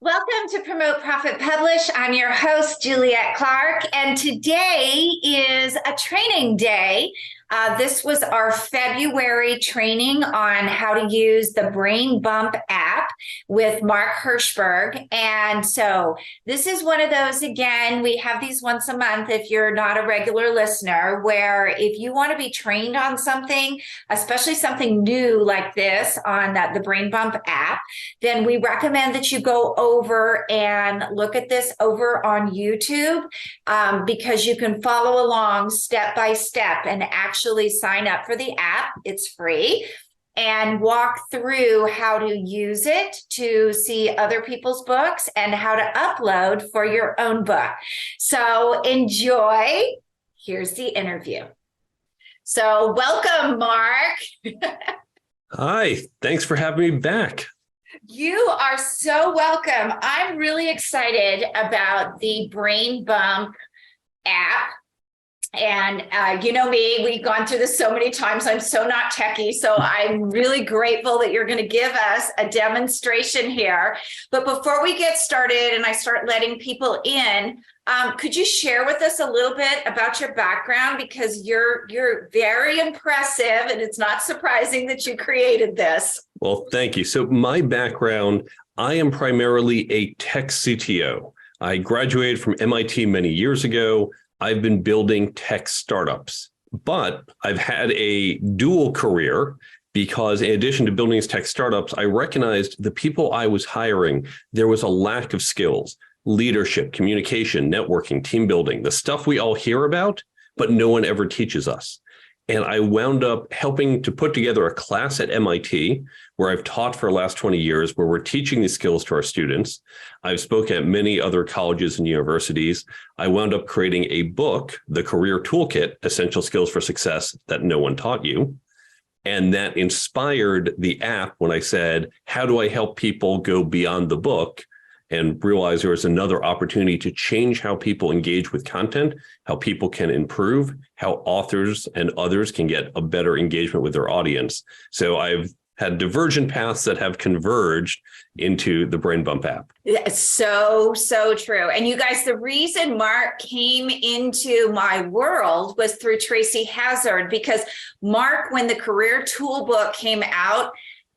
Welcome to Promote, Profit, Publish. I'm your host, Juliette Clark, and today is a training day. This was our February training on how to use the Brain Bump app with Mark Herschberg. And so this is one of those, again, we have these once a month if you're not a regular listener, where if you want to be trained on something, especially something new like this on the Brain Bump app, then we recommend that you go over and look at this over on YouTube because you can follow along step by step and actually sign up for the app. It's free, and walk through how to use it to see other people's books and how to upload for your own book. So enjoy. Here's the interview. So welcome, Mark. Hi, thanks for having me back. You are so welcome. I'm really excited about the Brain Bump app. And you know me, we've gone through this so many times. I'm so not techie. So I'm really grateful that you're going to give us a demonstration here. But before we get started and I start letting people in, could you share with us a little bit about your background? Because you're very impressive, and it's not surprising that you created this. Well, thank you. So my background, I am primarily a tech CTO. I graduated from MIT many years ago. I've been building tech startups, but I've had a dual career because in addition to building these tech startups, I recognized the people I was hiring, there was a lack of skills, leadership, communication, networking, team building, the stuff we all hear about, but no one ever teaches us. And I wound up helping to put together a class at MIT where I've taught for the last 20 years, where we're teaching these skills to our students. I've spoken at many other colleges and universities. I wound up creating a book, The Career Toolkit, Essential Skills for Success That No One Taught You. And that inspired the app when I said, how do I help people go beyond the book? And realize there was another opportunity to change how people engage with content, how people can improve, how authors and others can get a better engagement with their audience. So I've had divergent paths that have converged into the Brain Bump app. So true. And you guys, the reason Mark came into my world was through Tracy Hazard, because Mark, when the Career Toolbook came out,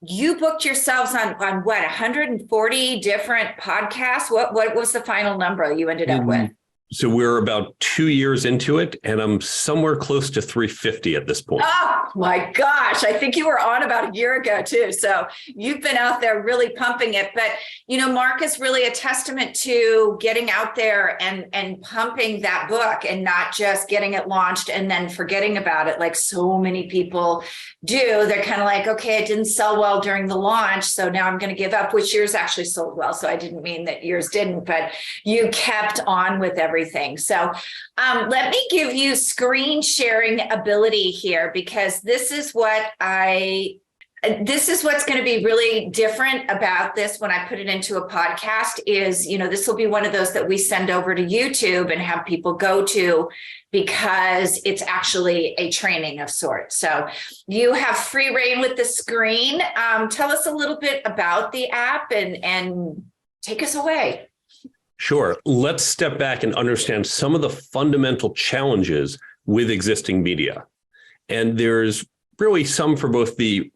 you booked yourselves on what, 140 different podcasts? What was the final number you ended up with? So we're about 2 years into it, and I'm somewhere close to 350 at this point. Oh my gosh. I think you were on about a year ago too. So you've been out there really pumping it. But, you know, Mark is really a testament to getting out there and pumping that book and not just getting it launched and then forgetting about it like so many people do. They're kind of like, okay, it didn't sell well during the launch, so now I'm going to give up, which yours actually sold well. So I didn't mean that yours didn't, but you kept on with everything. So let me give you screen sharing ability here, because this is what's going to be really different about this when I put it into a podcast is, you know, this will be one of those that we send over to YouTube and have people go to, because it's actually a training of sorts. So you have free reign with the screen. Tell us a little bit about the app and take us away. Sure. Let's step back and understand some of the fundamental challenges with existing media. And there's really some for both the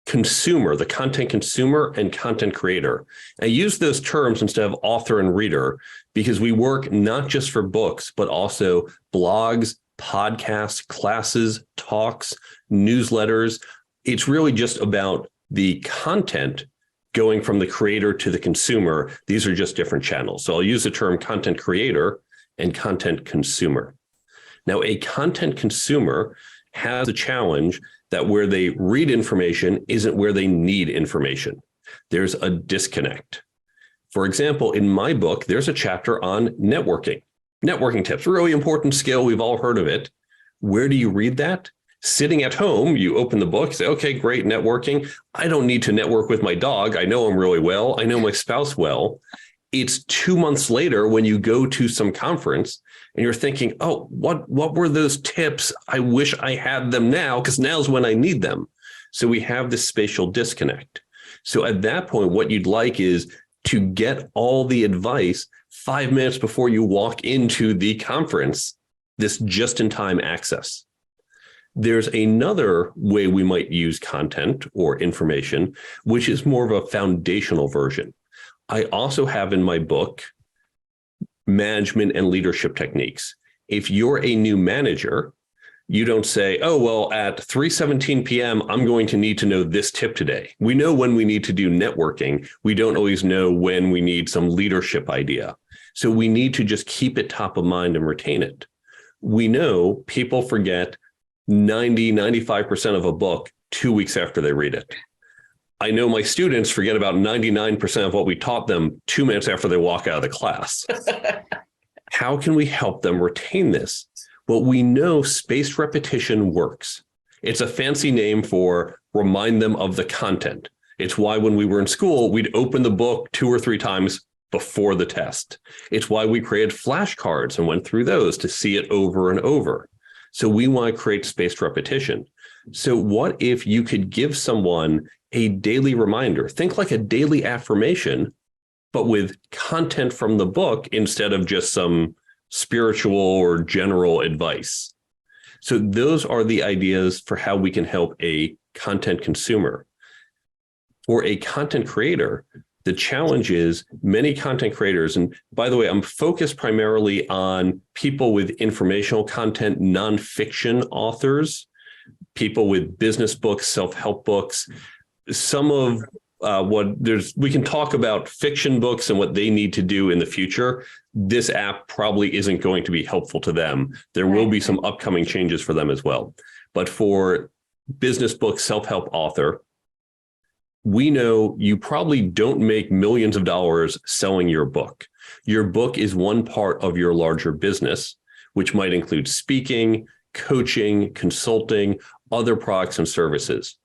consumer, the content consumer, and content creator. I use those terms instead of author and reader because we work not just for books, but also blogs, podcasts, classes, talks, newsletters. It's really just about the content going from the creator to the consumer. These are just different channels. So I'll use the term content creator and content consumer. Now, a content consumer has a challenge that where they read information isn't where they need information. There's a disconnect. For example, in my book, there's a chapter on networking. Networking tips, really important skill. We've all heard of it. Where do you read that? Sitting at home, you open the book, say, okay, great, networking. I don't need to network with my dog. I know him really well. I know my spouse well. It's 2 months later when you go to some conference and you're thinking, oh, what were those tips? I wish I had them now, because now's when I need them. So we have this spatial disconnect. So at that point, what you'd like is to get all the advice 5 minutes before you walk into the conference, this just-in-time access. There's another way we might use content or information, which is more of a foundational version. I also have in my book management and leadership techniques. If you're a new manager, you don't say, oh, well, at 3:17 p.m., I'm going to need to know this tip today. We know when we need to do networking. We don't always know when we need some leadership idea. So we need to just keep it top of mind and retain it. We know people forget 95% of a book 2 weeks after they read it. I know my students forget about 99% of what we taught them 2 minutes after they walk out of the class. How can we help them retain this? Well, we know spaced repetition works. It's a fancy name for remind them of the content. It's why when we were in school, we'd open the book 2 or 3 times before the test. It's why we created flashcards and went through those to see it over and over. So we want to create spaced repetition. So what if you could give someone a daily reminder? Think like a daily affirmation, but with content from the book instead of just some spiritual or general advice. So those are the ideas for how we can help a content consumer. For a content creator, the challenge is many content creators, and by the way, I'm focused primarily on people with informational content, nonfiction authors, people with business books, self-help books. Some of we can talk about fiction books and what they need to do in the future. This app probably isn't going to be helpful to them. There will be some upcoming changes for them as well. But for business book, self-help author, we know you probably don't make millions of dollars selling your book. Your book is one part of your larger business, which might include speaking, coaching, consulting, other products and services.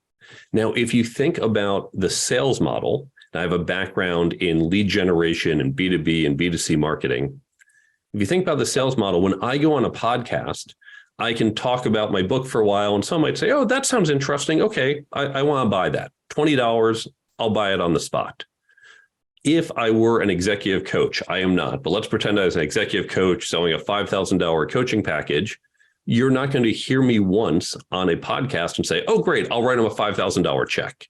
Now, if you think about the sales model, I have a background in lead generation and B2B and B2C marketing. If you think about the sales model, when I go on a podcast, I can talk about my book for a while and some might say, oh, that sounds interesting. Okay, I want to buy that. $20, I'll buy it on the spot. If I were an executive coach, I am not, but let's pretend I was an executive coach selling a $5,000 coaching package. You're not going to hear me once on a podcast and say, oh, great, I'll write them a $5,000 check.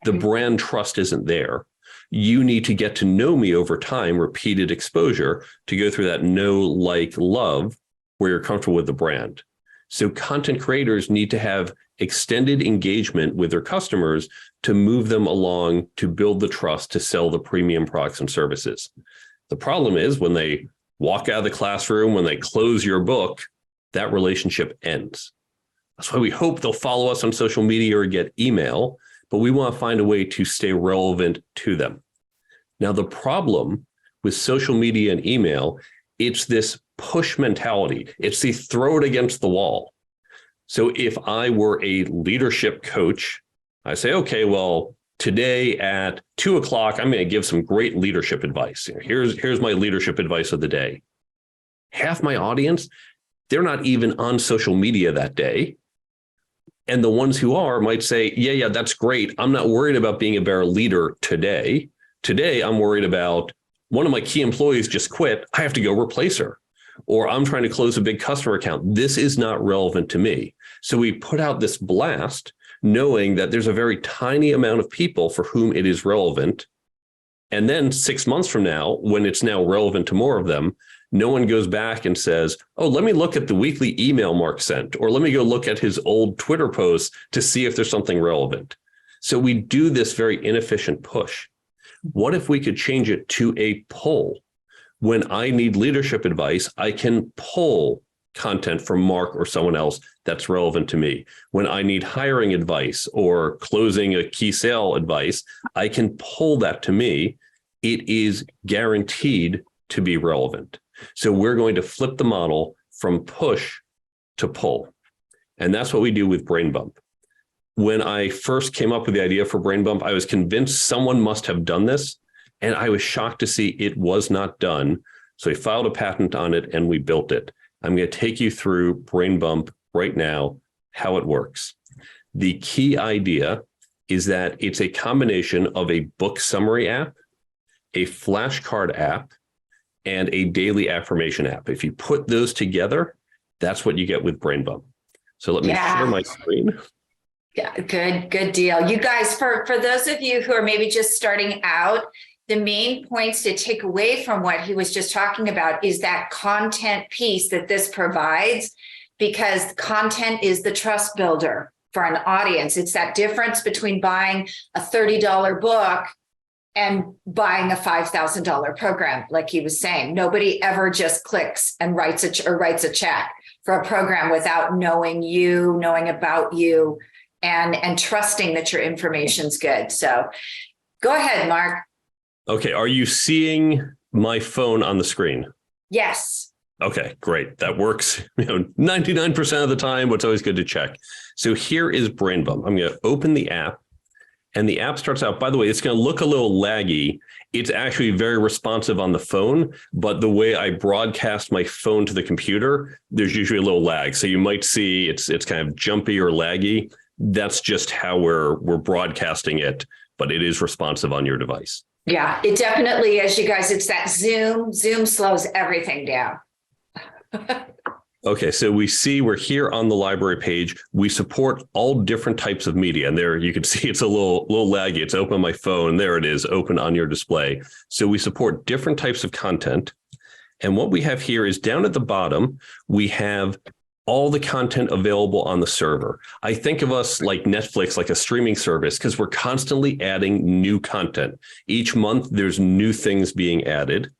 The brand trust isn't there. You need to get to know me over time, repeated exposure to go through that know, like, love where you're comfortable with the brand. So content creators need to have extended engagement with their customers to move them along, to build the trust, to sell the premium products and services. The problem is when they walk out of the classroom, when they close your book, that relationship ends. That's why we hope they'll follow us on social media or get email, but we want to find a way to stay relevant to them. Now, the problem with social media and email, it's this push mentality. It's the throw it against the wall. So if I were a leadership coach, I say, okay, well, today at 2:00, I'm going to give some great leadership advice. Here's my leadership advice of the day. Half my audience, they're not even on social media that day. And the ones who are might say, yeah, that's great. I'm not worried about being a better leader today. Today, I'm worried about one of my key employees just quit. I have to go replace her. Or I'm trying to close a big customer account. This is not relevant to me. So we put out this blast knowing that there's a very tiny amount of people for whom it is relevant. And then 6 months from now, when it's now relevant to more of them, no one goes back and says, oh, let me look at the weekly email Mark sent, or let me go look at his old Twitter posts to see if there's something relevant. So we do this very inefficient push. What if we could change it to a pull? When I need leadership advice, I can pull content from Mark or someone else that's relevant to me. When I need hiring advice or closing a key sale advice, I can pull that to me. It is guaranteed to be relevant. So we're going to flip the model from push to pull. And that's what we do with Brain Bump. When I first came up with the idea for Brain Bump, I was convinced someone must have done this. And I was shocked to see it was not done. So we filed a patent on it and we built it. I'm going to take you through Brain Bump right now, how it works. The key idea is that it's a combination of a book summary app, a flashcard app, and a daily affirmation app. If you put those together, that's what you get with Brain Bump. So let me share my screen. Yeah, good deal. You guys, for those of you who are maybe just starting out, the main points to take away from what he was just talking about is that content piece that this provides, because content is the trust builder for an audience. It's that difference between buying a $30 book and buying a $5,000 program. Like he was saying, nobody ever just clicks and writes a check for a program without knowing you, knowing about you, and trusting that your information's good. So go ahead, Mark. Okay. Are you seeing my phone on the screen? Yes. Okay, great. That works 99% of the time, but it's always good to check. So here is Brain Bump. I'm going to open the app, and the app starts out, by the way, it's going to look a little laggy. It's actually very responsive on the phone, but the way I broadcast my phone to the computer, there's usually a little lag. So you might see it's kind of jumpy or laggy. That's just how we're broadcasting it, but it is responsive on your device. Yeah, it definitely is, you guys. It's that Zoom. Zoom slows everything down. Okay, so we're here on the library page. We support all different types of media. And there you can see it's a little laggy. It's open on my phone. There it is, open on your display. So we support different types of content. And what we have here is down at the bottom, we have all the content available on the server. I think of us like Netflix, like a streaming service, because we're constantly adding new content. Each month, there's new things being added.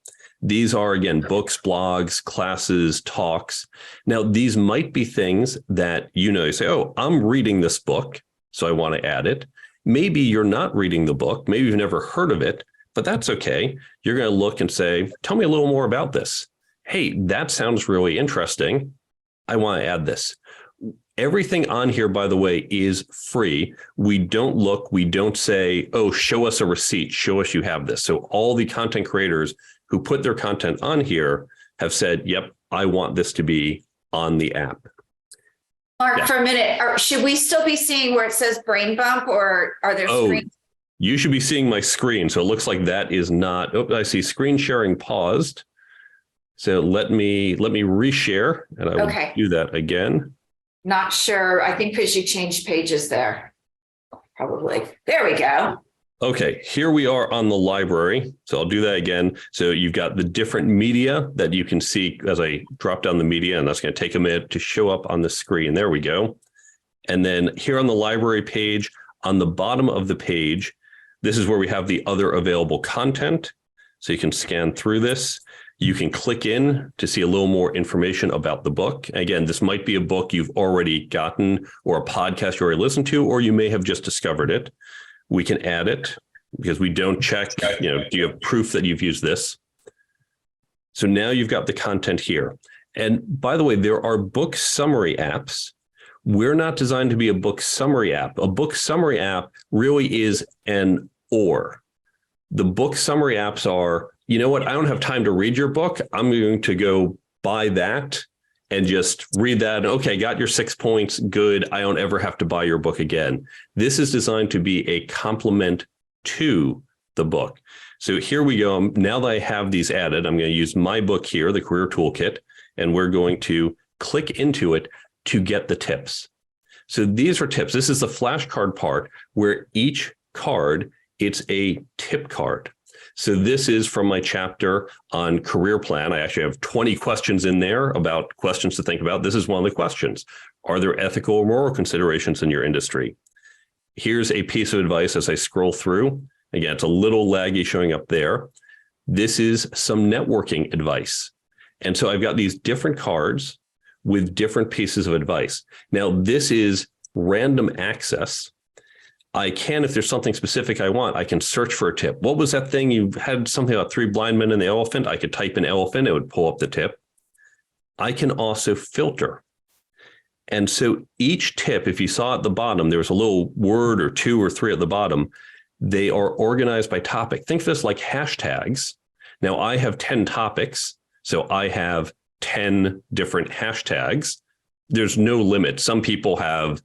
These are, again, books, blogs, classes, talks. Now, these might be things that, you say, oh, I'm reading this book, so I want to add it. Maybe you're not reading the book. Maybe you've never heard of it, but that's okay. You're going to look and say, tell me a little more about this. Hey, that sounds really interesting. I want to add this. Everything on here, by the way, is free. We don't say, oh, show us a receipt, show us you have this. So all the content creators who put their content on here have said, yep, I want this to be on the app. Mark, for a minute, should we still be seeing where it says Brain Bump, or are there screens? You should be seeing my screen. So it looks like that is not, I see screen sharing paused. So let me reshare, and I will do that again. Not sure. I think because you changed pages there. Probably. There we go. Okay, here we are on the library. So I'll do that again. So you've got the different media that you can see as I drop down the media, and that's going to take a minute to show up on the screen. There we go. And then here on the library page, on the bottom of the page, this is where we have the other available content. So you can scan through this. You can click in to see a little more information about the book. Again, this might be a book you've already gotten, or a podcast you already listened to, or you may have just discovered it. We can add it because we don't check, do you have proof that you've used this? So now you've got the content here. And by the way, there are book summary apps. We're not designed to be a book summary app. A book summary app really is an or. The book summary apps are, you know what, I don't have time to read your book. I'm going to go buy that and just read that. Okay, got your 6 points. Good. I don't ever have to buy your book again. This is designed to be a complement to the book. So here we go. Now that I have these added, I'm going to use my book here, the Career Toolkit, and we're going to click into it to get the tips. So these are tips. This is the flashcard part where each card, it's a tip card. So this is from my chapter on career plan. I actually have 20 questions in there about questions to think about. This is one of the questions. Are there ethical or moral considerations in your industry? Here's a piece of advice as I scroll through. Again, it's a little laggy showing up there. This is some networking advice. And so I've got these different cards with different pieces of advice. Now, this is random access. I can, if there's something specific I want, I can search for a tip. What was that thing? You had something about 3 blind men and the elephant. I could type in elephant. It would pull up the tip. I can also filter. And so each tip, if you saw at the bottom, there was a little word or 2 or 3 at the bottom. They are organized by topic. Think of this like hashtags. Now I have 10 topics. So I have 10 different hashtags. There's no limit. Some people have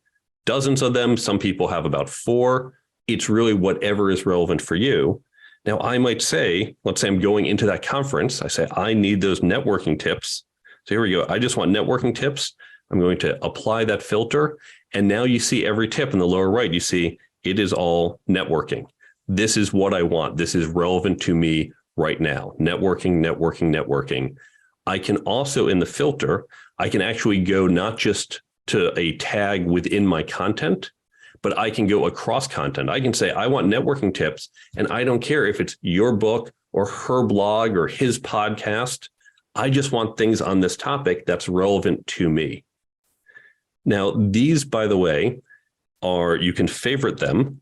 dozens of them. Some people have about 4. It's really whatever is relevant for you. Now, I might say, let's say I'm going into that conference. I say, I need those networking tips. So here we go. I just want networking tips. I'm going to apply that filter. And now you see every tip in the lower right, you see it is all networking. This is what I want. This is relevant to me right now. Networking, networking, networking. I can also, in the filter, I can actually go not just to a tag within my content, but I can go across content. I can say, I want networking tips, and I don't care if it's your book or her blog or his podcast. I just want things on this topic that's relevant to me. Now, these, by the way, you can favorite them.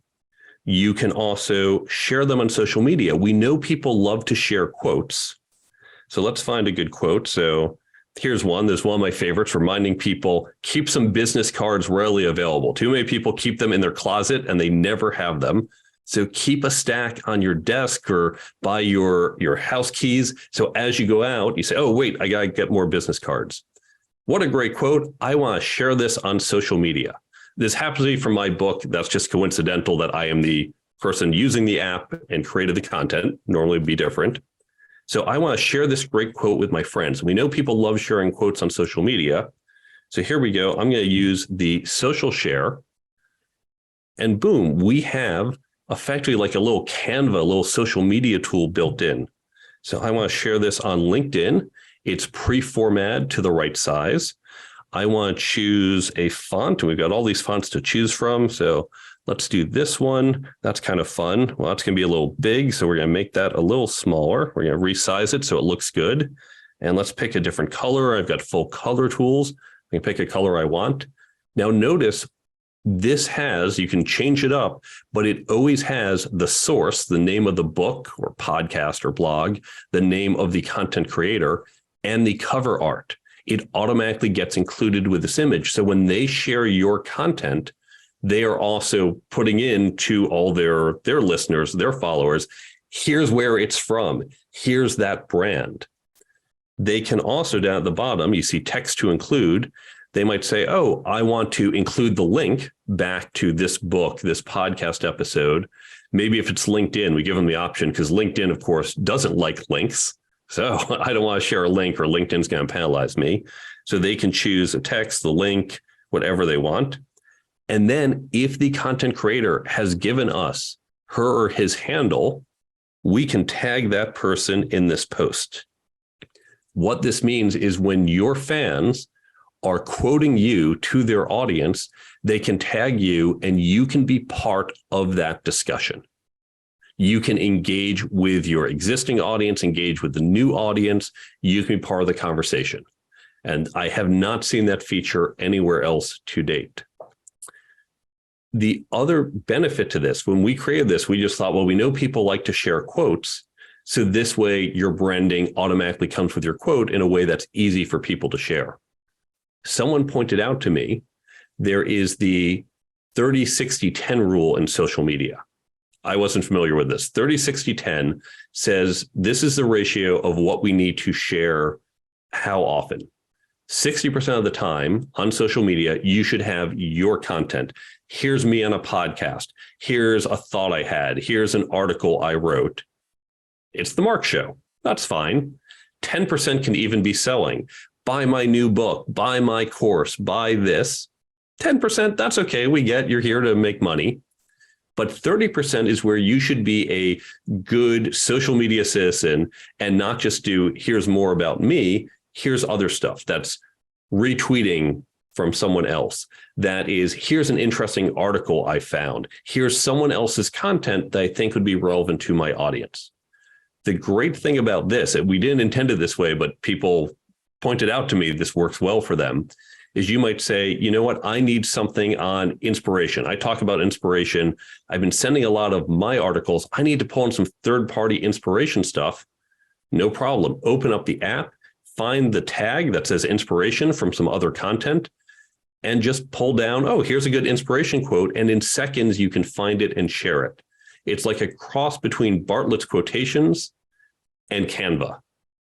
You can also share them on social media. We know people love to share quotes. So let's find a good quote. So here's one. There's one of my favorites, reminding people, keep some business cards readily available. Too many people keep them in their closet and they never have them. So keep a stack on your desk or by your house keys. So as you go out, you say, oh, wait, I got to get more business cards. What a great quote. I want to share this on social media. This happens to be from my book. That's just coincidental that I am the person using the app and created the content. Normally it'd be different. So I want to share this great quote with my friends. We know people love sharing quotes on social media. So here we go. I'm going to use the social share. And boom, we have effectively like a little Canva, a little social media tool built in. So I want to share this on LinkedIn. It's pre-formatted to the right size. I want to choose a font. We've got all these fonts to choose from. So let's do this one. That's kind of fun. Well, that's going to be a little big. So we're going to make that a little smaller. We're going to resize it so it looks good. And let's pick a different color. I've got full color tools. I can pick a color I want. Now notice this you can change it up, but it always has the source, the name of the book or podcast or blog, the name of the content creator, and the cover art. It automatically gets included with this image. So when they share your content, they are also putting in to all their listeners, their followers, here's where it's from. Here's that brand. They can also, down at the bottom, you see text to include. They might say, oh, I want to include the link back to this book, this podcast episode. Maybe if it's LinkedIn, we give them the option because LinkedIn, of course, doesn't like links. So I don't want to share a link or LinkedIn's going to penalize me. So they can choose a text, the link, whatever they want. And then if the content creator has given us her or his handle, we can tag that person in this post. What this means is when your fans are quoting you to their audience, they can tag you and you can be part of that discussion. You can engage with your existing audience, engage with the new audience. You can be part of the conversation. And I have not seen that feature anywhere else to date. The other benefit to this, when we created this, we just thought, well, we know people like to share quotes. So this way your branding automatically comes with your quote in a way that's easy for people to share. Someone pointed out to me, there is the 30-60-10 rule in social media. I wasn't familiar with this. 30-60-10 says this is the ratio of what we need to share how often. 60% of the time on social media, you should have your content. Here's me on a podcast. Here's a thought I had. Here's an article I wrote. It's the Mark Show. That's fine. 10% can even be selling. Buy my new book, buy my course, buy this. 10%, that's okay. We get you're here to make money. But 30% is where you should be a good social media citizen and not just do, here's more about me. Here's other stuff. That's retweeting from someone else. That is, here's an interesting article I found. Here's someone else's content that I think would be relevant to my audience. The great thing about this, and we didn't intend it this way, but people pointed out to me this works well for them, is you might say, you know what, I need something on inspiration. I talk about inspiration. I've been sending a lot of my articles. I need to pull in some third-party inspiration stuff. No problem. Open up the app, find the tag that says inspiration from some other content, and just pull down, oh, here's a good inspiration quote. And in seconds, you can find it and share it. It's like a cross between Bartlett's quotations and Canva.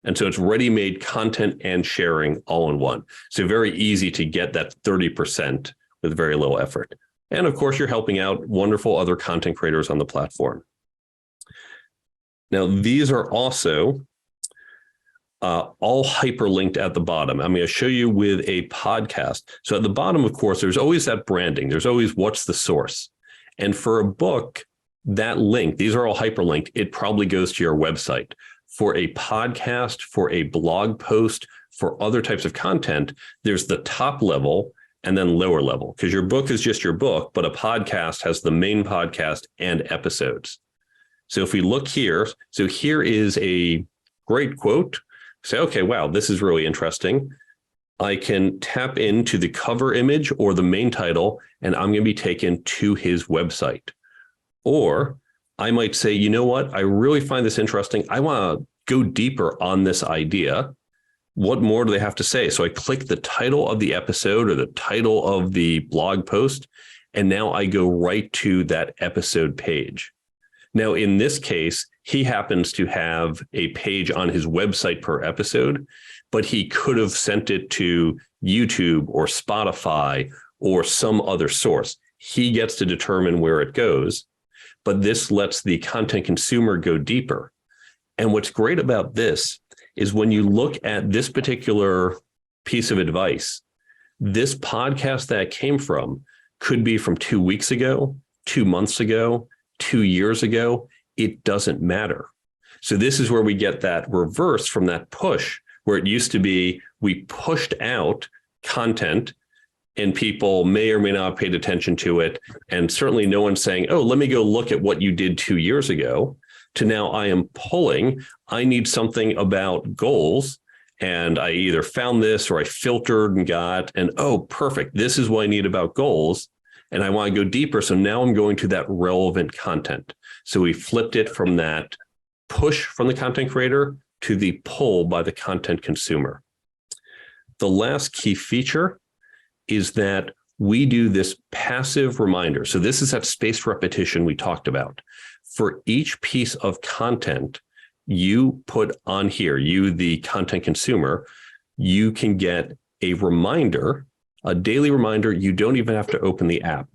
And so it's ready-made content and sharing all in one. So very easy to get that 30% with very little effort. And of course, you're helping out wonderful other content creators on the platform. Now, these are also all hyperlinked at the bottom. I'm going to show you with a podcast. So at the bottom, of course, there's always that branding. There's always what's the source. And for a book, that link, these are all hyperlinked. It probably goes to your website. For a podcast, for a blog post, for other types of content, there's the top level and then lower level, because your book is just your book, but a podcast has the main podcast and episodes. So if we look here, so here is a great quote. Say, okay, wow, this is really interesting. I can tap into the cover image or the main title, and I'm going to be taken to his website. Or I might say, you know what, I really find this interesting. I want to go deeper on this idea. What more do they have to say? So I click the title of the episode or the title of the blog post, and now I go right to that episode page. Now, in this case, he happens to have a page on his website per episode, but he could have sent it to YouTube or Spotify or some other source. He gets to determine where it goes, but this lets the content consumer go deeper. And what's great about this is when you look at this particular piece of advice, this podcast that it came from could be from 2 weeks ago, 2 months ago, 2 years ago. It doesn't matter. So this is where we get that reverse from that push, where it used to be we pushed out content and people may or may not have paid attention to it. And certainly no one's saying, oh, let me go look at what you did 2 years ago, to now I am pulling, I need something about goals. And I either found this or I filtered and got, and oh, perfect, this is what I need about goals. And I want to go deeper. So now I'm going to that relevant content. So we flipped it from that push from the content creator to the pull by the content consumer. The last key feature is that we do this passive reminder. So this is that spaced repetition we talked about. For each piece of content you put on here, you, the content consumer, you can get a reminder, a daily reminder. You don't even have to open the app.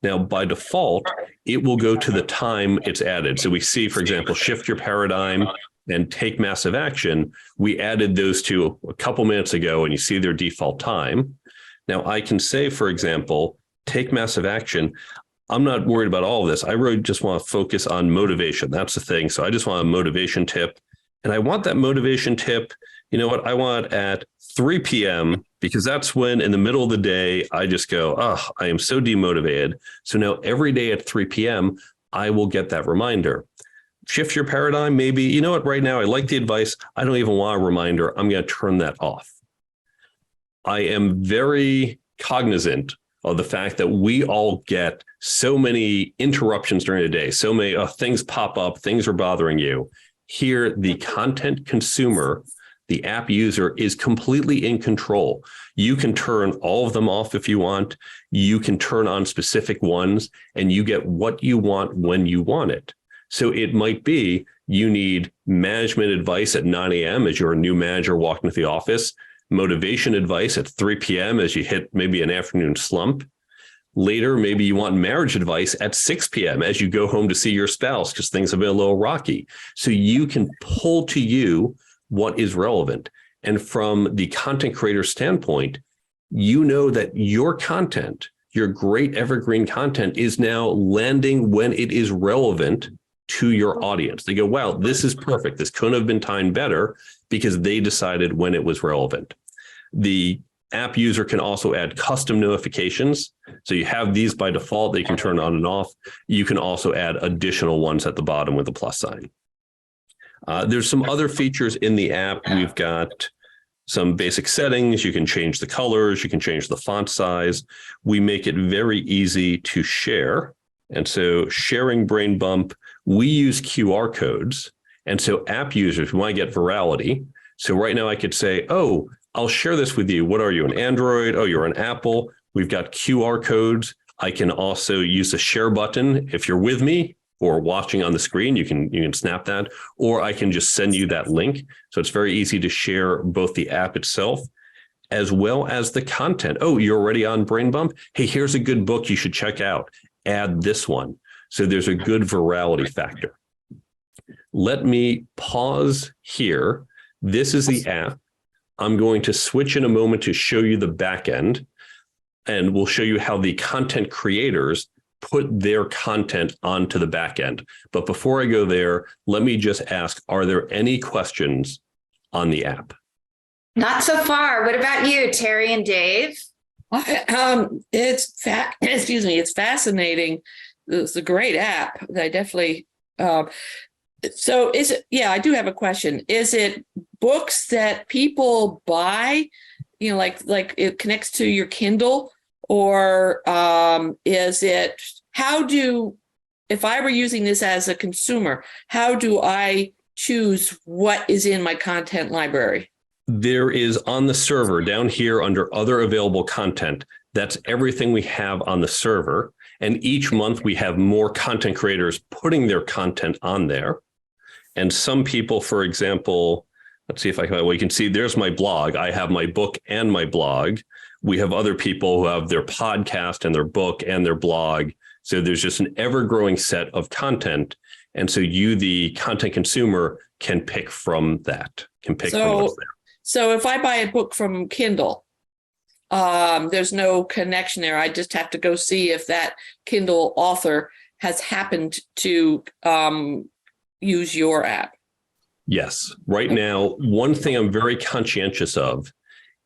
Now, by default, it will go to the time it's added. So we see, for example, shift your paradigm and take massive action. We added those two a couple minutes ago, and you see their default time. Now, I can say, for example, take massive action. I'm not worried about all of this. I really just want to focus on motivation. That's the thing. So I just want a motivation tip. And I want that motivation tip, you know what, I want at 3 p.m. because that's when in the middle of the day, I just go, oh, I am so demotivated. So now every day at 3 p.m., I will get that reminder. Shift your paradigm. Maybe, you know what, right now, I like the advice. I don't even want a reminder. I'm going to turn that off. I am very cognizant of the fact that we all get so many interruptions during the day. So many things pop up, things are bothering you. Here, the content consumer, the app user, is completely in control. You can turn all of them off if you want. You can turn on specific ones, and you get what you want when you want it. So it might be you need management advice at 9 a.m. as you're a new manager walking to the office, motivation advice at 3 p.m. as you hit maybe an afternoon slump. Later, maybe you want marriage advice at 6 p.m. as you go home to see your spouse because things have been a little rocky. So you can pull to you what is relevant. And from the content creator standpoint, you know that your content, your great evergreen content, is now landing when it is relevant to your audience. They go, wow, this is perfect. This couldn't have been timed better because they decided when it was relevant. The app user can also add custom notifications. So you have these by default that you can turn on and off. You can also add additional ones at the bottom with a plus sign. There's some other features in the app. We've got some basic settings. You can change the colors. You can change the font size. We make it very easy to share. And so sharing Brain Bump, we use QR codes. And so app users, we want to get virality. So right now I could say, oh, I'll share this with you. What are you, an Android? Oh, you're an Apple. We've got QR codes. I can also use the share button. If you're with me or watching on the screen, you can snap that, or I can just send you that link. So it's very easy to share both the app itself as well as the content. Oh, you're already on Brain Bump? Hey, here's a good book you should check out. Add this one. So there's a good virality factor. let me pause here. This is the app. I'm going to switch in a moment to show you the back end, and we'll show you how the content creators put their content onto the back end. But before I go there, let me just ask, are there any questions on the app? Not so far. What about you, Terry and Dave? It's fascinating. It's a great app. I definitely. So is it? Yeah, I do have a question. Is it books that people buy? You know, like it connects to your Kindle, or is it? If I were using this as a consumer, how do I choose what is in my content library? There is on the server down here under other available content. That's everything we have on the server. And each month we have more content creators putting their content on there. And some people, for example, let's see if I can, well, you can see there's my blog. I have my book and my blog. We have other people who have their podcast and their book and their blog. So there's just an ever-growing set of content. And so you, the content consumer, can pick from that, from what's there. So if I buy a book from Kindle, there's no connection there. I just have to go see if that Kindle author has happened to use your app. Yes. Right now, one thing I'm very conscientious of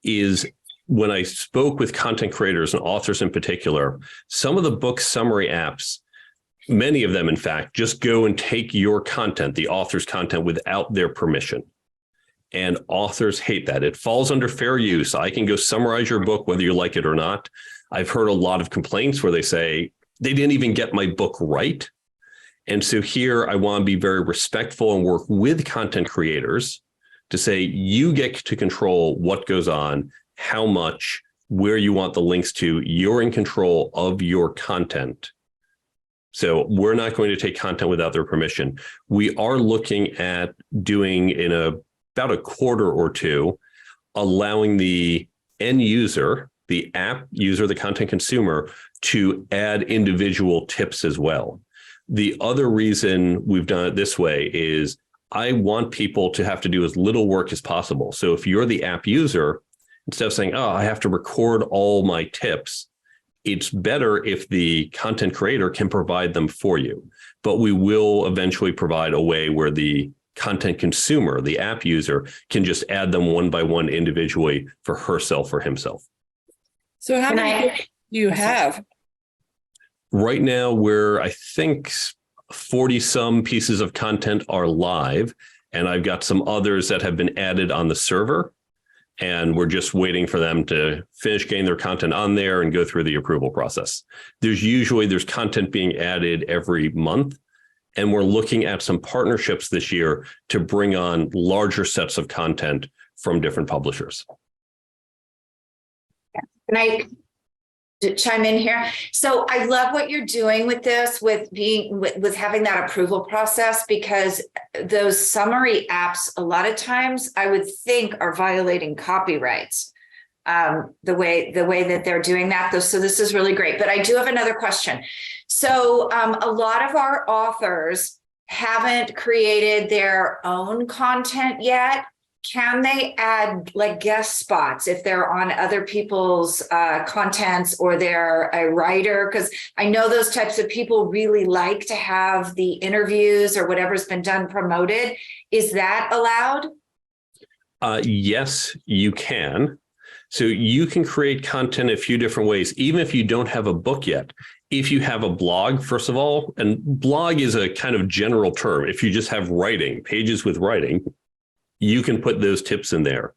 is when I spoke with content creators and authors in particular, some of the book summary apps, many of them, in fact, just go and take your content, the author's content, without their permission. And authors hate that. It falls under fair use. I can go summarize your book, whether you like it or not. I've heard a lot of complaints where they say they didn't even get my book right. And so here I want to be very respectful and work with content creators to say, you get to control what goes on, how much, where you want the links to. You're in control of your content. So we're not going to take content without their permission. We are looking at doing in about a quarter or two, allowing the end user, the app user, the content consumer, to add individual tips as well. The other reason we've done it this way is I want people to have to do as little work as possible. So if you're the app user, instead of saying, oh, I have to record all my tips, it's better if the content creator can provide them for you. But we will eventually provide a way where the content consumer, the app user, can just add them one by one individually for herself or himself. So how many do you have? Right now, we're, I think, 40 some pieces of content are live, and I've got some others that have been added on the server, and we're just waiting for them to finish getting their content on there and go through the approval process. There's content being added every month, and we're looking at some partnerships this year to bring on larger sets of content from different publishers. Can I chime in here? So I love what you're doing with this, with having that approval process, because those summary apps, a lot of times I would think are violating copyrights, the way that they're doing that. So this is really great. But I do have another question. So a lot of our authors haven't created their own content yet. Can they add like guest spots if they're on other people's contents, or they're a writer? Because I know those types of people really like to have the interviews or whatever's been done promoted. Is that allowed? Yes, you can. So you can create content a few different ways, even if you don't have a book yet. If you have a blog, first of all, and blog is a kind of general term. If you just have writing, pages with writing, you can put those tips in there.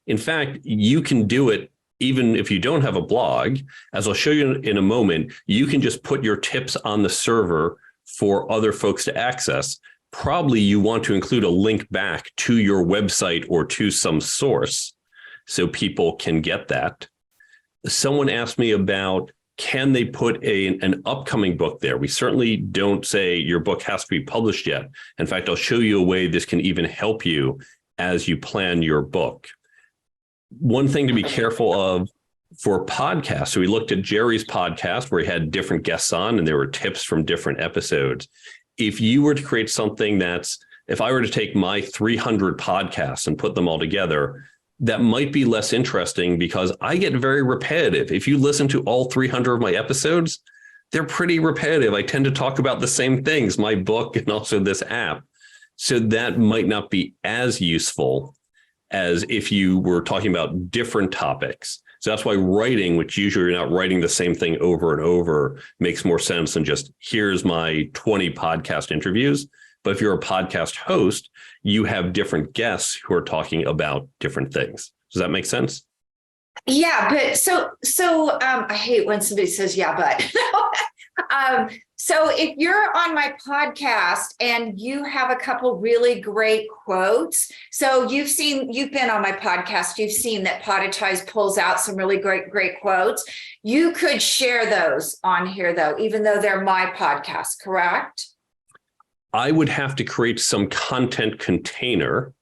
In fact, you can do it even if you don't have a blog. As I'll show you in a moment, you can just put your tips on the server for other folks to access. Probably you want to include a link back to your website or to some source so people can get that. Someone asked me about, can they put an upcoming book there? We certainly don't say your book has to be published yet. In fact, I'll show you a way this can even help you as you plan your book. One thing to be careful of for podcasts. So we looked at Jerry's podcast where he had different guests on and there were tips from different episodes. If you were to create something that's If I were to take my 300 podcasts and put them all together, that might be less interesting because I get very repetitive. If you listen to all 300 of my episodes, they're pretty repetitive. I tend to talk about the same things, my book and also this app. So that might not be as useful as if you were talking about different topics. So that's why writing, which usually you're not writing the same thing over and over, makes more sense than just here's my 20 podcast interviews. But if you're a podcast host, you have different guests who are talking about different things. Does that make sense? Yeah, but so I hate when somebody says, yeah, but so if you're on my podcast and you have a couple really great quotes, so you've been on my podcast, you've seen that Podetize pulls out some really great quotes. You could share those on here though, even though they're my podcast, correct? I would have to create some content container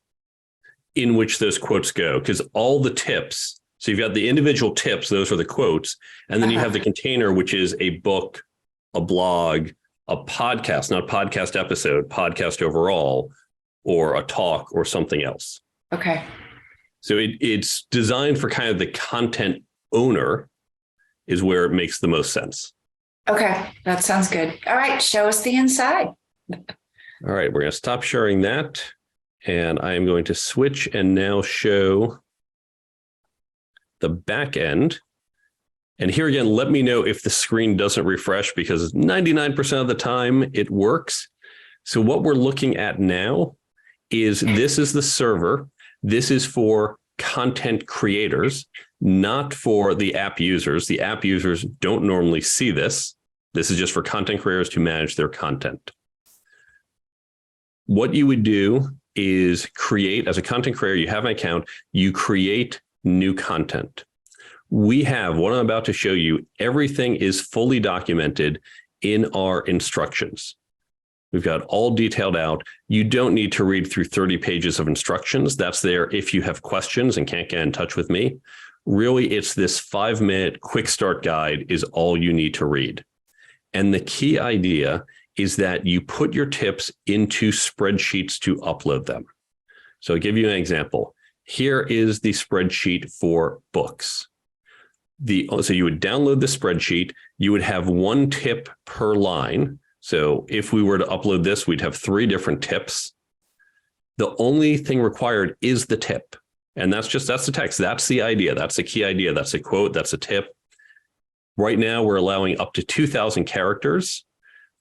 in which those quotes go, because all the tips, so you've got the individual tips, those are the quotes, and then you have the container, which is a book, a blog, a podcast, not podcast episode, podcast overall, or a talk or something else. Okay. So it's designed for kind of the content owner is where it makes the most sense. Okay, that sounds good. All right, show us the inside. All right, we're going to stop sharing that. And I am going to switch and now show the back end. And here again, let me know if the screen doesn't refresh because 99% of the time it works. So what we're looking at now is this is the server. This is for content creators, not for the app users. The app users don't normally see this. This is just for content creators to manage their content. What you would do is create, as a content creator, you have an account, you create new content. We have, what I'm about to show you, everything is fully documented in our instructions. We've got all detailed out. You don't need to read through 30 pages of instructions. That's there if you have questions and can't get in touch with me. Really, it's this 5-minute quick start guide is all you need to read. And the key idea is that you put your tips into spreadsheets to upload them. So I'll give you an example. Here is the spreadsheet for books. So you would download the spreadsheet. You would have one tip per line. So if we were to upload this, we'd have 3 different tips. The only thing required is the tip. And that's the text. That's the idea. That's the key idea. That's a quote. That's a tip. Right now, we're allowing up to 2,000 characters.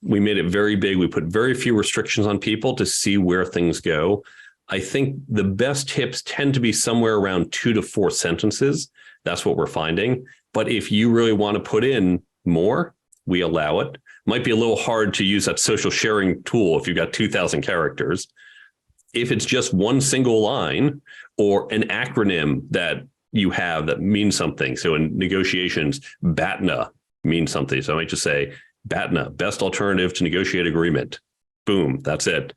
We made it very big. We put very few restrictions on people to see where things go. I think the best tips tend to be somewhere around 2 to 4 sentences. That's what we're finding. But if you really want to put in more, we allow it. Might be a little hard to use that social sharing tool if you've got 2,000 characters. If it's just one single line or an acronym that you have that means something. So in negotiations, BATNA means something. So I might just say, BATNA, best alternative to negotiate agreement. Boom, that's it.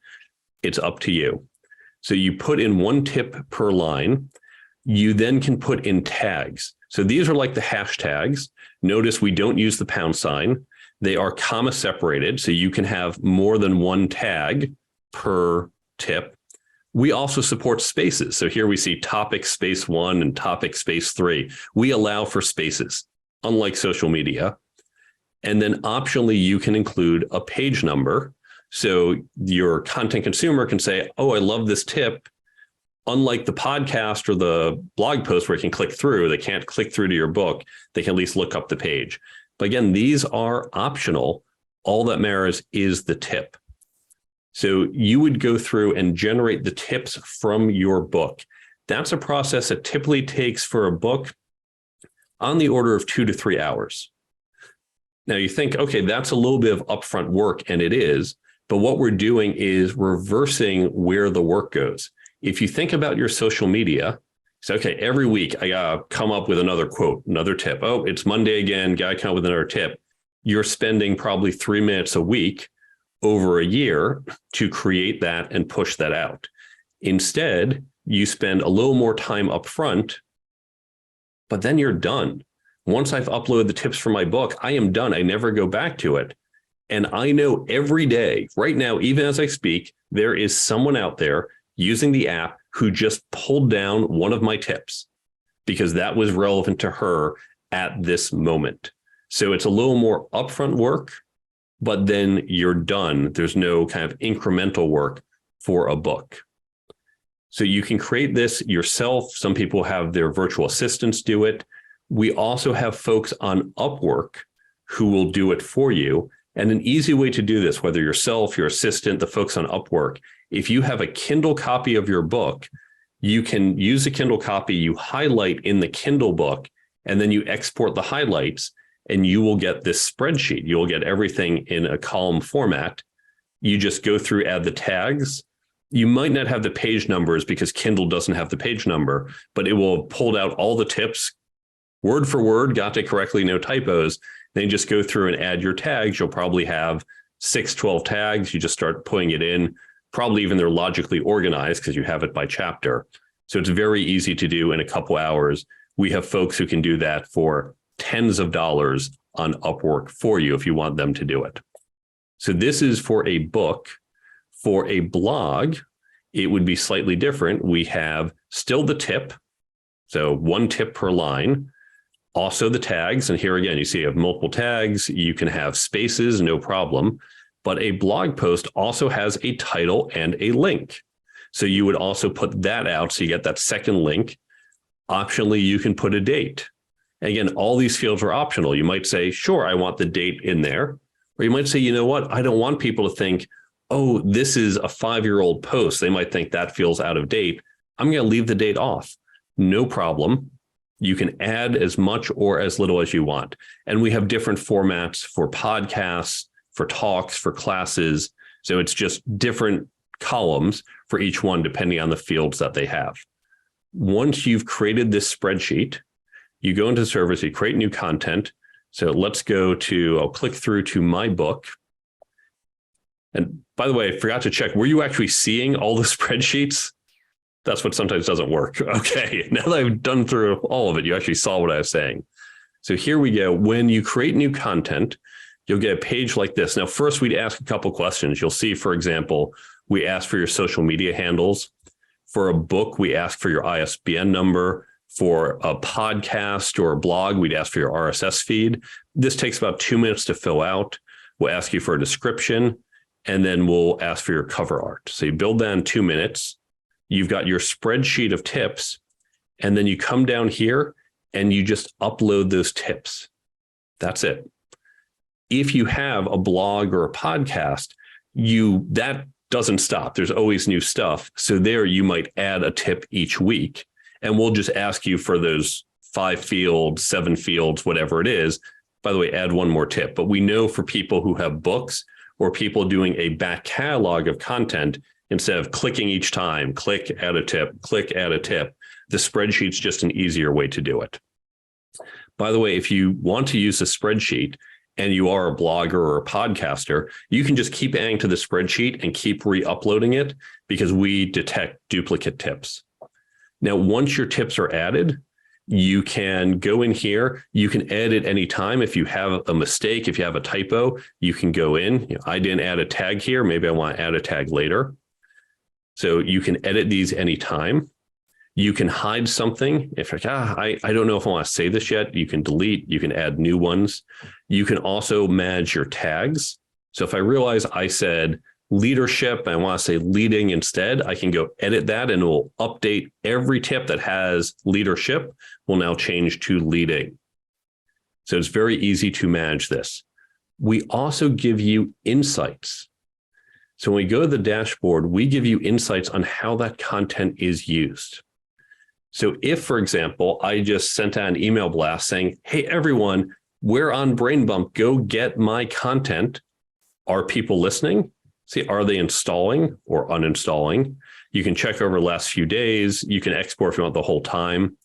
It's up to you. So you put in one tip per line. You then can put in tags. So these are like the hashtags. Notice we don't use the pound sign. They are comma separated, so you can have more than one tag per tip. We also support spaces. So here we see topic space 1 and topic space 3. We allow for spaces, unlike social media. And then optionally, you can include a page number. So your content consumer can say, oh, I love this tip. Unlike the podcast or the blog post where you can click through, they can't click through to your book. They can at least look up the page. But again, these are optional. All that matters is the tip. So you would go through and generate the tips from your book. That's a process that typically takes for a book on the order of 2 to 3 hours. Now you think, okay, that's a little bit of upfront work, and it is, but what we're doing is reversing where the work goes. If you think about your social media, so, okay, every week I gotta come up with another quote, another tip. Oh, it's Monday again, gotta come up with another tip. You're spending probably 3 minutes a week over a year to create that and push that out. Instead, you spend a little more time up front, but then you're done. Once I've uploaded the tips for my book, I am done. I never go back to it. And I know every day, right now, even as I speak, there is someone out there using the app who just pulled down one of my tips because that was relevant to her at this moment. So it's a little more upfront work, but then you're done. There's no kind of incremental work for a book. So you can create this yourself. Some people have their virtual assistants do it. We also have folks on Upwork who will do it for you. And an easy way to do this, whether yourself, your assistant, the folks on Upwork, if you have a Kindle copy of your book, you can use a Kindle copy, you highlight in the Kindle book, and then you export the highlights, and you will get this spreadsheet. You'll get everything in a column format. You just go through, add the tags. You might not have the page numbers because Kindle doesn't have the page number, but it will have pulled out all the tips, word for word, got it correctly, no typos. Then you just go through and add your tags. You'll probably have 12 tags. You just start putting it in. Probably even they're logically organized because you have it by chapter. So it's very easy to do in a couple hours. We have folks who can do that for tens of dollars on Upwork for you if you want them to do it. So this is for a book. For a blog, it would be slightly different. We have still the tip. So one tip per line. Also the tags, and here again, you see you have multiple tags. You can have spaces, no problem. But a blog post also has a title and a link. So you would also put that out so you get that second link. Optionally, you can put a date. Again, all these fields are optional. You might say, sure, I want the date in there. Or you might say, you know what, I don't want people to think, oh, this is a 5-year-old post. They might think that feels out of date. I'm going to leave the date off. No problem. You can add as much or as little as you want. And we have different formats for podcasts, for talks, for classes. So it's just different columns for each one, depending on the fields that they have. Once you've created this spreadsheet, you go into Service, you create new content. So let's go to, I'll click through to my book. And by the way, I forgot to check, were you actually seeing all the spreadsheets? That's what sometimes doesn't work. Okay, now that I've done through all of it, you actually saw what I was saying. So here we go. When you create new content, you'll get a page like this. Now, first, we'd ask a couple questions. You'll see, for example, we ask for your social media handles. For a book, we ask for your ISBN number. For a podcast or a blog, we'd ask for your RSS feed. This takes about 2 minutes to fill out. We'll ask you for a description, and then we'll ask for your cover art. So you build that in 2 minutes. You've got your spreadsheet of tips, and then you come down here and you just upload those tips. That's it. If you have a blog or a podcast, that doesn't stop. There's always new stuff. So there you might add a tip each week, and we'll just ask you for those 5 fields, 7 fields, whatever it is. By the way, add one more tip. But we know for people who have books or people doing a back catalog of content, instead of clicking each time, click, add a tip, click, add a tip, the spreadsheet's just an easier way to do it. By the way, if you want to use a spreadsheet and you are a blogger or a podcaster, you can just keep adding to the spreadsheet and keep re-uploading it because we detect duplicate tips. Now, once your tips are added, you can go in here. You can edit any time. If you have a mistake, if you have a typo, you can go in. I didn't add a tag here. Maybe I want to add a tag later. So you can edit these anytime. You can hide something. If you're like, I don't know if I want to say this yet, you can delete, you can add new ones. You can also manage your tags. So if I realize I said leadership, I want to say leading instead, I can go edit that and it will update every tip that has leadership will now change to leading. So it's very easy to manage this. We also give you insights. So when we go to the dashboard, we give you insights on how that content is used. So if, for example, I just sent out an email blast saying, hey, everyone, we're on Brain Bump, go get my content. Are people listening? See, are they installing or uninstalling? You can check over the last few days. You can export if you want the whole time.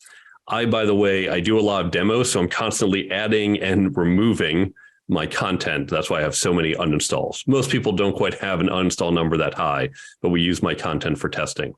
By the way, I do a lot of demos, so I'm constantly adding and removing my content. That's why I have so many uninstalls. Most people don't quite have an uninstall number that high, but we use my content for testing.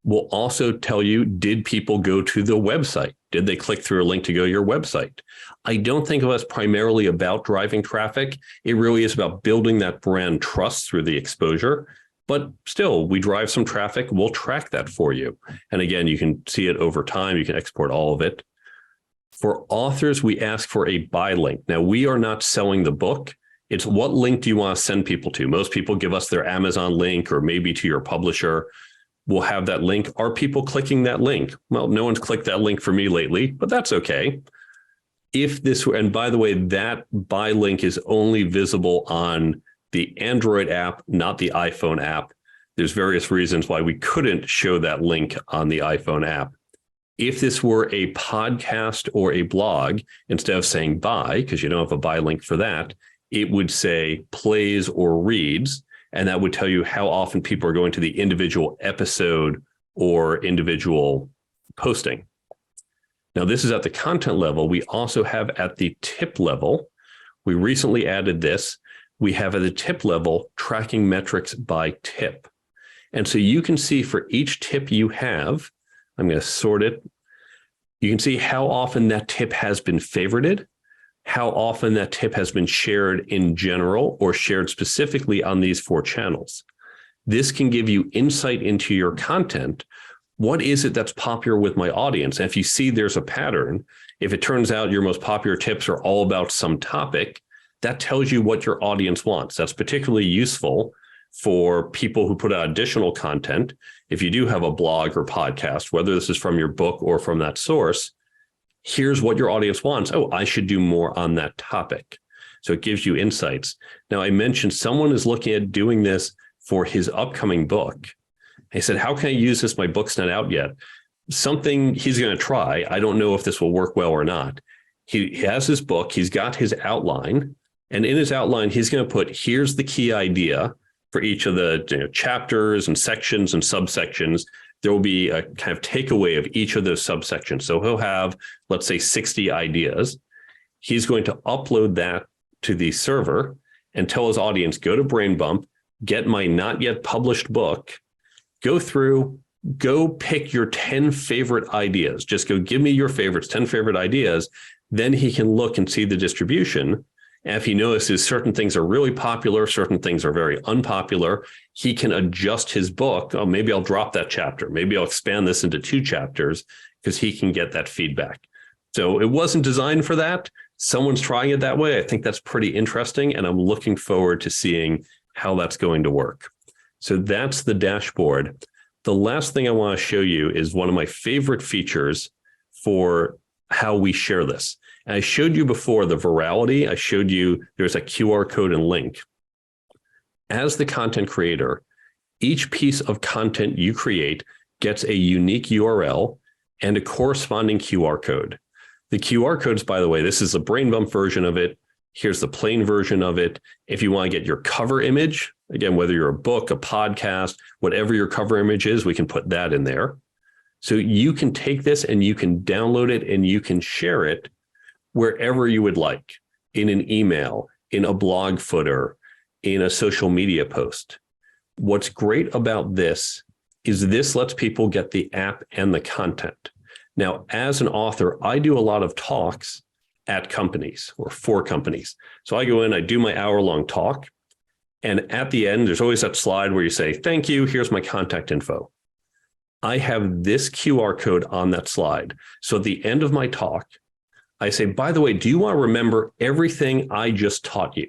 We'll also tell you, did people go to the website? Did they click through a link to go to your website? I don't think of us primarily about driving traffic. It really is about building that brand trust through the exposure. But still, we drive some traffic. We'll track that for you. And again, you can see it over time. You can export all of it. For authors, we ask for a buy link. Now, we are not selling the book. It's what link do you want to send people to? Most people give us their Amazon link or maybe to your publisher. We'll have that link. Are people clicking that link? Well, no one's clicked that link for me lately, but that's okay. If this were, and by the way, that buy link is only visible on the Android app, not the iPhone app. There's various reasons why we couldn't show that link on the iPhone app. If this were a podcast or a blog, instead of saying buy, because you don't have a buy link for that, it would say plays or reads, and that would tell you how often people are going to the individual episode or individual posting. Now, this is at the content level. We also have at the tip level. We recently added this. We have at the tip level tracking metrics by tip. And so you can see for each tip you have, I'm going to sort it. You can see how often that tip has been favorited, how often that tip has been shared in general or shared specifically on these 4 channels. This can give you insight into your content. What is it that's popular with my audience? And if you see there's a pattern, if it turns out your most popular tips are all about some topic, that tells you what your audience wants. That's particularly useful for people who put out additional content. If you do have a blog or podcast, whether this is from your book or from that source, here's what your audience wants. Oh, I should do more on that topic. So it gives you insights. Now, I mentioned someone is looking at doing this for his upcoming book. He said, how can I use this? My book's not out yet. Something he's going to try. I don't know if this will work well or not. He has his book. He's got his outline. And in his outline, he's going to put, here's the key idea for each of the chapters and sections and subsections. There will be a kind of takeaway of each of those subsections. So he'll have, let's say, 60 ideas. He's going to upload that to the server and tell his audience, go to BrainBump, get my not yet published book, go through, go pick your 10 favorite ideas. Just go give me your favorites, 10 favorite ideas. Then he can look and see the distribution. And if he notices certain things are really popular, certain things are very unpopular, he can adjust his book. Oh, maybe I'll drop that chapter. Maybe I'll expand this into 2 chapters because he can get that feedback. So it wasn't designed for that. Someone's trying it that way. I think that's pretty interesting. And I'm looking forward to seeing how that's going to work. So that's the dashboard. The last thing I want to show you is one of my favorite features for how we share this. And I showed you before the virality. I showed you there's a QR code and link. As the content creator, each piece of content you create gets a unique URL and a corresponding QR code. The QR codes, by the way, this is a BrainBump version of it. Here's the plain version of it. If you want to get your cover image, again, whether you're a book, a podcast, whatever your cover image is, we can put that in there. So you can take this and you can download it and you can share it wherever you would like, in an email, in a blog footer, in a social media post. What's great about this is this lets people get the app and the content. Now, as an author, I do a lot of talks at companies or for companies. So I go in, I do my hour-long talk, and at the end, there's always that slide where you say, thank you, here's my contact info. I have this QR code on that slide. So at the end of my talk, I say, by the way, do you want to remember everything I just taught you?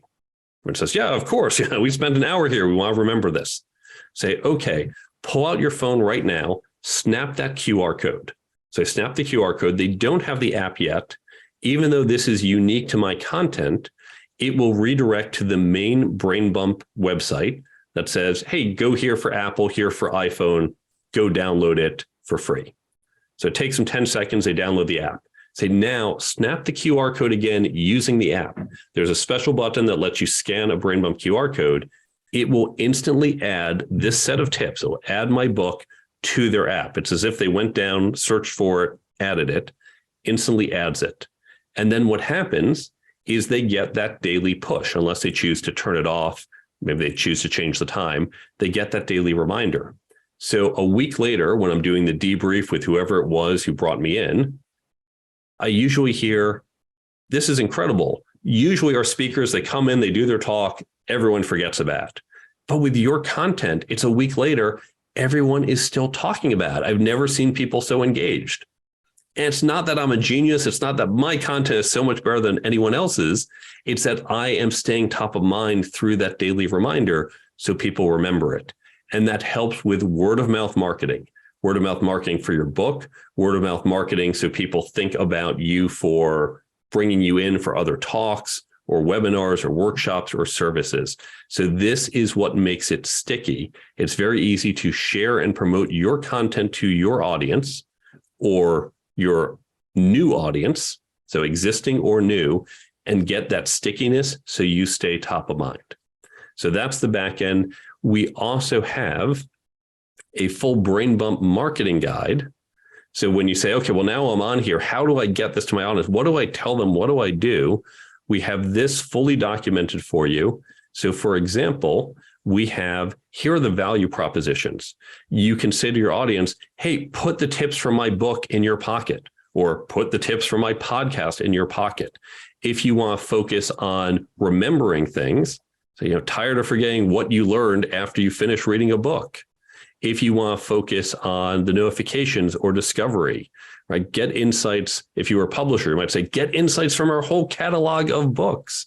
And it says, yeah, of course. Yeah, we spent an hour here. We want to remember this. Say, okay, pull out your phone right now, snap that QR code. So I snap the QR code. They don't have the app yet. Even though this is unique to my content, it will redirect to the main BrainBump website that says, hey, go here for Apple, here for iPhone, go download it for free. So it takes them 10 seconds. They download the app. Say, now snap the QR code again using the app. There's a special button that lets you scan a BrainBump QR code. It will instantly add this set of tips. It will add my book to their app. It's as if they went down, searched for it, added it, instantly adds it. And then what happens is they get that daily push, unless they choose to turn it off. Maybe they choose to change the time. They get that daily reminder. So a week later, when I'm doing the debrief with whoever it was who brought me in, I usually hear, this is incredible. Usually our speakers, they come in, they do their talk, everyone forgets about it. But with your content, it's a week later, everyone is still talking about it. I've never seen people so engaged. And it's not that I'm a genius. It's not that my content is so much better than anyone else's. It's that I am staying top of mind through that daily reminder so people remember it. And that helps with word of mouth marketing for your book, word of mouth marketing so people think about you for bringing you in for other talks or webinars or workshops or services. So this is what makes it sticky. It's very easy to share and promote your content to your audience or your new audience, so existing or new, and get that stickiness so you stay top of mind. So that's the back end. We also have a full brain bump marketing guide. So when you say, okay, well, now I'm on here, how do I get this to my audience? What do I tell them? What do I do? We have this fully documented for you. So for example, here are the value propositions. You can say to your audience, hey, put the tips from my book in your pocket, or put the tips from my podcast in your pocket. If you want to focus on remembering things, so, tired of forgetting what you learned after you finish reading a book. If you want to focus on the notifications or discovery, right? Get insights. If you were a publisher, you might say, get insights from our whole catalog of books.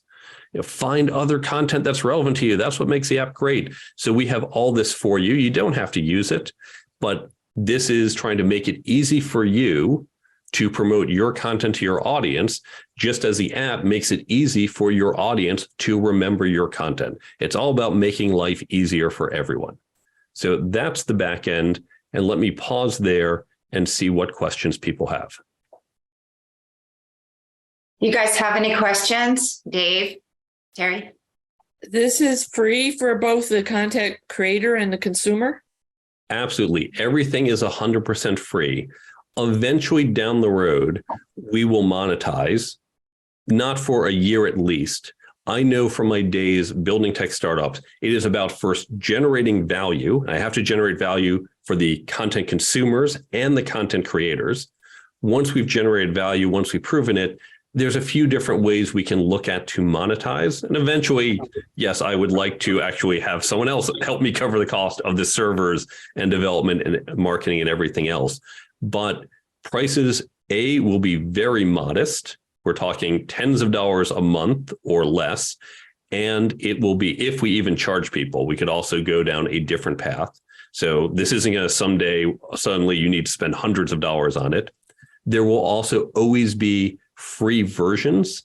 Find other content that's relevant to you. That's what makes the app great. So we have all this for you. You don't have to use it, but this is trying to make it easy for you to promote your content to your audience, just as the app makes it easy for your audience to remember your content. It's all about making life easier for everyone. So that's the back end. And let me pause there and see what questions people have. You guys have any questions? Dave, Terry? This is free for both the content creator and the consumer? Absolutely. Everything is 100% free. Eventually down the road, we will monetize, not for a year at least. I know from my days building tech startups, it is about first generating value. I have to generate value for the content consumers and the content creators. Once we've generated value, once we've proven it, there's a few different ways we can look at to monetize. And eventually, yes, I would like to actually have someone else help me cover the cost of the servers and development and marketing and everything else. But prices, will be very modest. We're talking tens of dollars a month or less. And it will be, if we even charge people, we could also go down a different path. So this isn't going to someday, suddenly you need to spend hundreds of dollars on it. There will also always be free versions.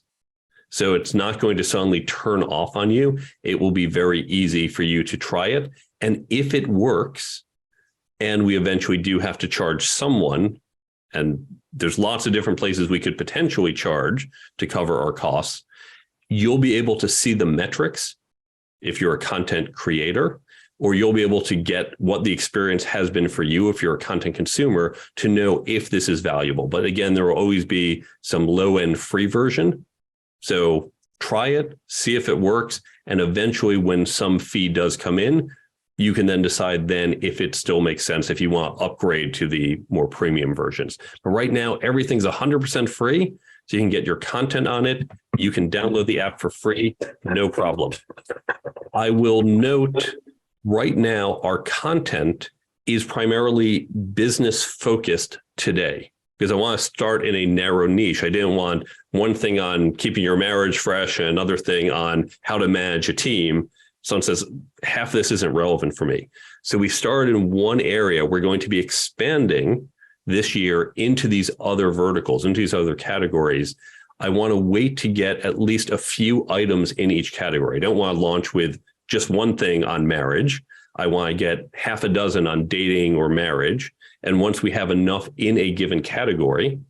So it's not going to suddenly turn off on you. It will be very easy for you to try it. And if it works, and we eventually do have to charge someone, and there's lots of different places we could potentially charge to cover our costs, you'll be able to see the metrics if you're a content creator, or you'll be able to get what the experience has been for you if you're a content consumer to know if this is valuable. But again, there will always be some low-end free version. So try it, see if it works, and eventually when some fee does come in, you can then decide then if it still makes sense if you want to upgrade to the more premium versions. But right now, everything's 100% free, so you can get your content on it. You can download the app for free, no problem. I will note right now, our content is primarily business focused today because I want to start in a narrow niche. I didn't want one thing on keeping your marriage fresh and another thing on how to manage a team. Someone says, half this isn't relevant for me. So we started in one area. We're going to be expanding this year into these other verticals, into these other categories. I want to wait to get at least a few items in each category. I don't want to launch with just one thing on marriage. I want to get half a dozen on dating or marriage. And once we have enough in a given category,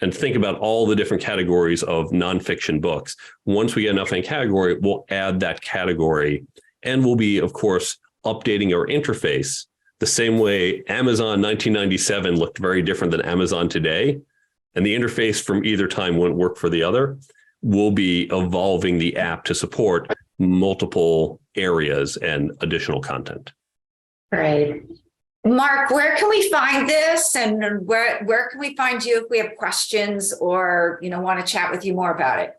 and think about all the different categories of nonfiction books. Once we get enough in a category, we'll add that category. And we'll be, of course, updating our interface the same way Amazon 1997 looked very different than Amazon today. And the interface from either time wouldn't work for the other. We'll be evolving the app to support multiple areas and additional content. Right. Mark, where can we find this, and where can we find you if we have questions or, want to chat with you more about it?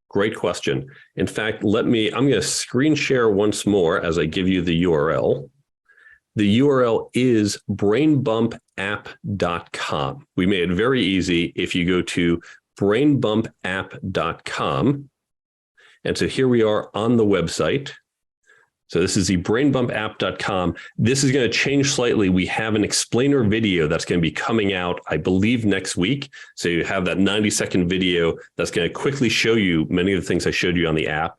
Great question. In fact, I'm going to screen share once more as I give you the URL. The URL is brainbumpapp.com. We made it very easy. If you go to brainbumpapp.com, and so here we are on the website. So this is the brainbumpapp.com. This is going to change slightly. We have an explainer video that's going to be coming out, I believe, next week. So you have that 90-second video that's going to quickly show you many of the things I showed you on the app.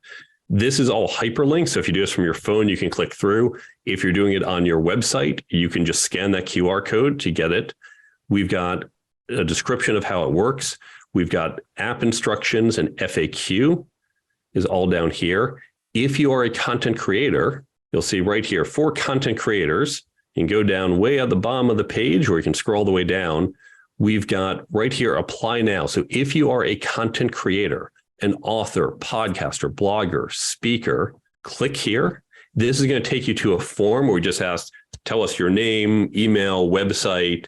This is all hyperlinked. So if you do this from your phone, you can click through. If you're doing it on your website, you can just scan that QR code to get it. We've got a description of how it works. We've got app instructions, and FAQ is all down here. If you are a content creator, you'll see right here, for content creators, you can go down way at the bottom of the page, or you can scroll the way down. We've got right here, apply now. So if you are a content creator, an author, podcaster, blogger, speaker, click here. This is going to take you to a form where we just ask, tell us your name, email, website,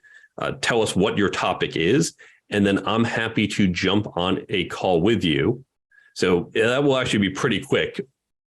tell us what your topic is. And then I'm happy to jump on a call with you. So that will actually be pretty quick.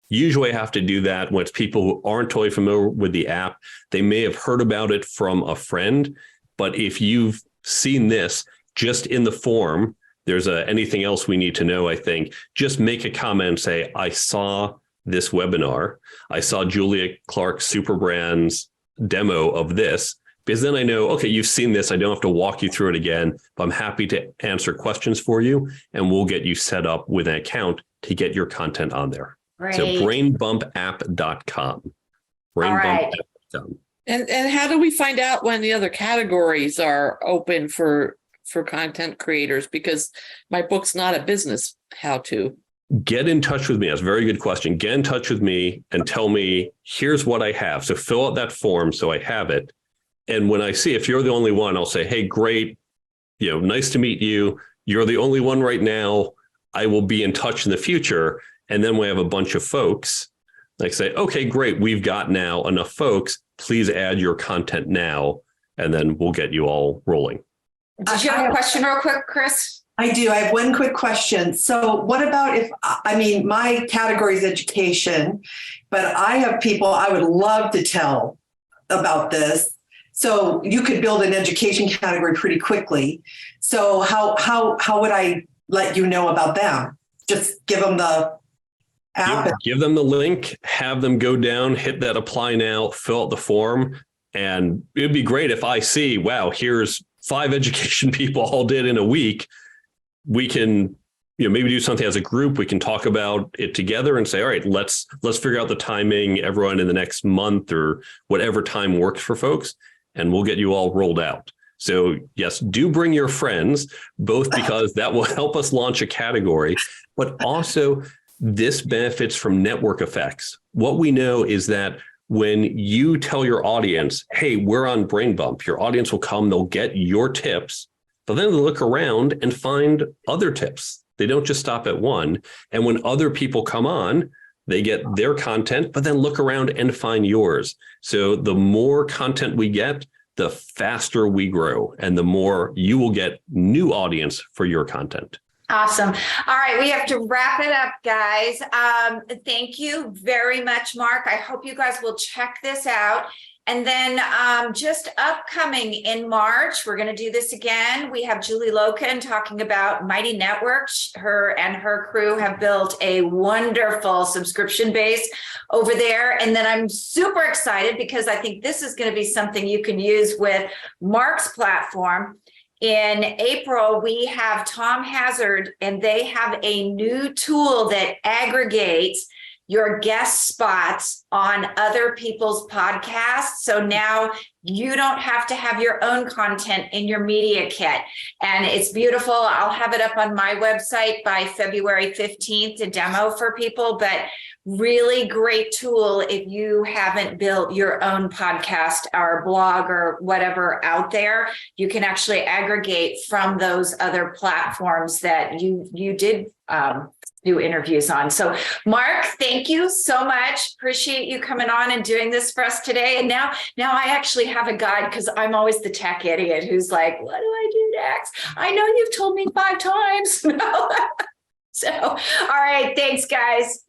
Usually I have to do that when it's people who aren't totally familiar with the app. They may have heard about it from a friend, but if you've seen this just in the form, there's anything else we need to know, I think, just make a comment and say, I saw this webinar. I saw Julia Clark's Superbrand's demo of this, because then I know, okay, you've seen this. I don't have to walk you through it again, but I'm happy to answer questions for you, and we'll get you set up with an account to get your content on there. Great. So brainbumpapp.com. Brainbumpapp.com. And how do we find out when the other categories are open for content creators? Because my book's not a business how-to. Get in touch with me. That's a very good question. Get in touch with me and tell me, here's what I have. So fill out that form so I have it. And when I see, if you're the only one, I'll say, hey, great, nice to meet you. You're the only one right now. I will be in touch in the future. And then we have a bunch of folks, like say, okay, great. We've got now enough folks. Please add your content now. And then we'll get you all rolling. Did you have a question real quick, Chris? I do. I have one quick question. So what about my category is education, but I have people I would love to tell about this. So you could build an education category pretty quickly. So how would I let you know about them? Just give them the app. Give them the link, have them go down, hit that apply now, fill out the form. And it'd be great if I see, wow, here's 5 education people all did in a week. We can, maybe do something as a group. We can talk about it together and say, all right, let's figure out the timing, everyone, in the next month or whatever time works for folks, and we'll get you all rolled out. So yes, do bring your friends, both because that will help us launch a category, but also this benefits from network effects. What we know is that when you tell your audience, hey, we're on Brain Bump, your audience will come, they'll get your tips, but then they'll look around and find other tips. They don't just stop at one. And when other people come on, they get their content, but then look around and find yours. So the more content we get, the faster we grow, and the more you will get new audience for your content. Awesome. All right. We have to wrap it up, guys. Thank you very much, Mark. I hope you guys will check this out. And then just upcoming in March, we're going to do this again. We have Julie Loken talking about Mighty Networks. Her and her crew have built a wonderful subscription base over there. And then I'm super excited because I think this is going to be something you can use with Mark's platform. In April, we have Tom Hazard, and they have a new tool that aggregates your guest spots on other people's podcasts. So now you don't have to have your own content in your media kit. And it's beautiful. I'll have it up on my website by February 15th to demo for people, but really great tool if you haven't built your own podcast or blog or whatever out there. You can actually aggregate from those other platforms that you did do interviews on. So Mark, thank you so much. Appreciate you coming on and doing this for us today. And now I actually have a guide, because I'm always the tech idiot who's like, what do I do next? I know you've told me 5 times. So, all right. Thanks, guys.